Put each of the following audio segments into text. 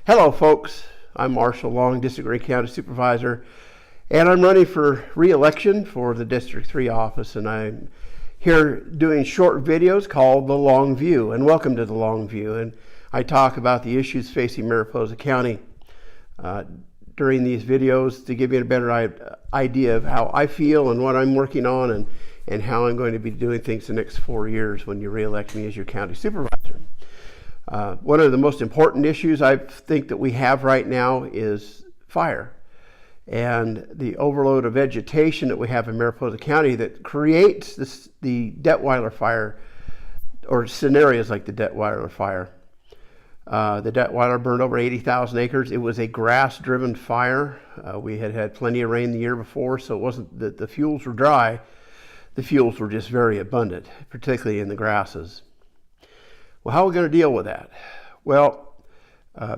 Hello folks, I'm Marshall Long, District 3 County Supervisor, and I'm running for re-election for the District 3 office, and I'm here doing short videos called The Long View, and welcome to The Long View. And I talk about the issues facing Mariposa County during these videos to give you a better idea of how I feel and what I'm working on and how I'm going to be doing things the next 4 years when you re-elect me as your county supervisor. One of the most important issues I think that we have right now is fire and the overload of vegetation that we have in Mariposa County that creates the Detweiler fire, or scenarios like the Detweiler fire. The Detweiler burned over 80,000 acres. It was a grass-driven fire. We had plenty of rain the year before, so it wasn't that the fuels were dry. The fuels were just very abundant, particularly in the grasses. Well, how are we going to deal with that? Well,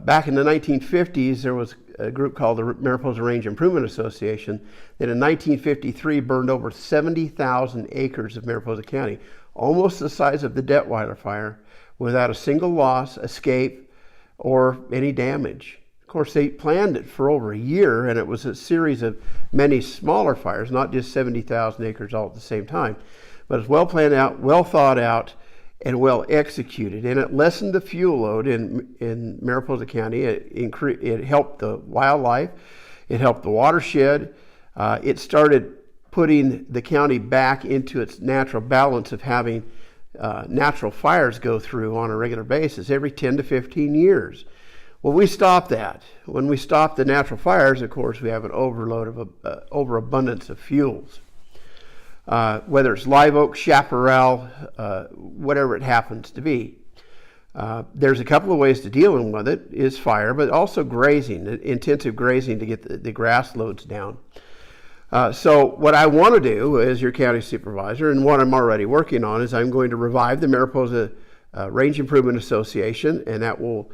back in the 1950s, there was a group called the Mariposa Range Improvement Association that in 1953 burned over 70,000 acres of Mariposa County, almost the size of the Detweiler fire, without a single loss, escape, or any damage. Of course, they planned it for over a year, and it was a series of many smaller fires, not just 70,000 acres all at the same time, but it's well planned out, well thought out, and well executed, and it lessened the fuel load in Mariposa County. It helped the wildlife, it helped the watershed, it started putting the county back into its natural balance of having natural fires go through on a regular basis every 10 to 15 years. Well, we stopped that. When we stopped the natural fires, of course, we have an overload of overabundance of fuels. Whether it's live oak, chaparral, whatever it happens to be. There's a couple of ways to deal with it, is fire, but also grazing, intensive grazing to get the grass loads down. So what I want to do as your county supervisor, and what I'm already working on, is I'm going to revive the Mariposa Range Improvement Association, and that will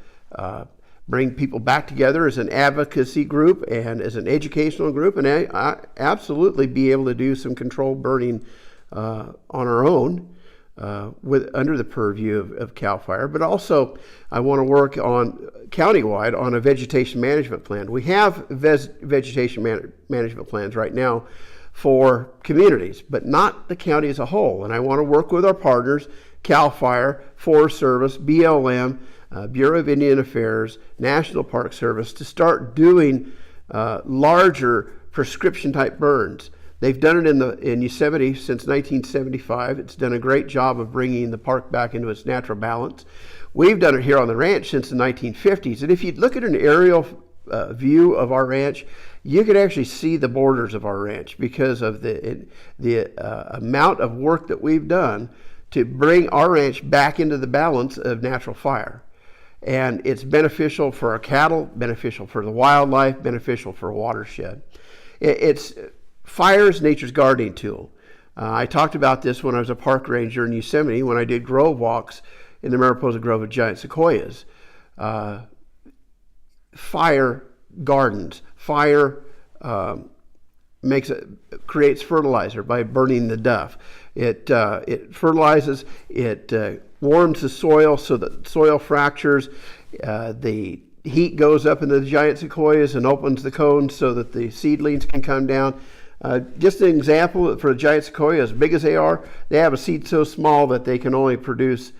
bring people back together as an advocacy group and as an educational group, and I absolutely be able to do some controlled burning on our own under the purview of CAL FIRE. But also I want to work on countywide on a vegetation management plan. We have vegetation management plans right now for communities, but not the county as a whole. And I want to work with our partners, CAL FIRE, Forest Service, BLM, Bureau of Indian Affairs, National Park Service, to start doing larger prescription type burns. They've done it in Yosemite since 1975. It's done a great job of bringing the park back into its natural balance. We've done it here on the ranch since the 1950s. And if you look at an aerial view of our ranch, you can actually see the borders of our ranch because of the amount of work that we've done to bring our ranch back into the balance of natural fire. And it's beneficial for our cattle, beneficial for the wildlife, beneficial for a watershed. Fire is nature's gardening tool. I talked about this when I was a park ranger in Yosemite when I did grove walks in the Mariposa Grove of giant sequoias. Fire gardens. Fire creates fertilizer by burning the duff. It fertilizes, it warms the soil so that soil fractures. The heat goes up into the giant sequoias and opens the cones so that the seedlings can come down. Just an example, for the giant sequoia, as big as they are, they have a seed so small that they can only produce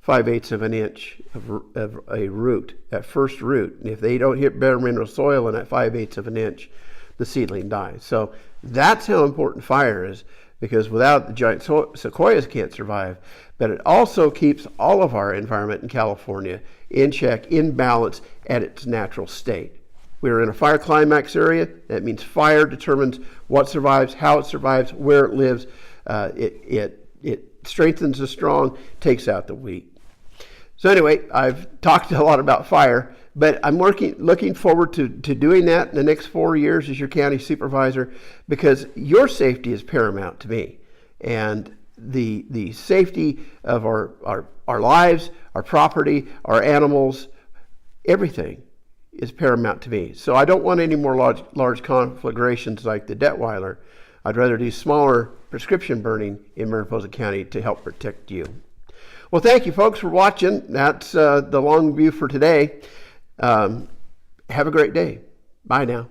5/8 of an inch of a root, that first root. And if they don't hit bare mineral soil in that 5/8 of an inch, the seedling dies. So that's how important fire is, because without the giant sequoias can't survive. But it also keeps all of our environment in California in check, in balance, at its natural state. We're in a fire climax area. That means fire determines what survives, how it survives, where it lives. It strengthens the strong, takes out the weak. So anyway, I've talked a lot about fire, but I'm looking forward to doing that in the next 4 years as your county supervisor, because your safety is paramount to me. And the safety of our lives, our property, our animals, everything is paramount to me. So I don't want any more large conflagrations like the Detweiler. I'd rather do smaller prescription burning in Mariposa County to help protect you. Well, thank you folks for watching. That's the long view for today. Have a great day. Bye now.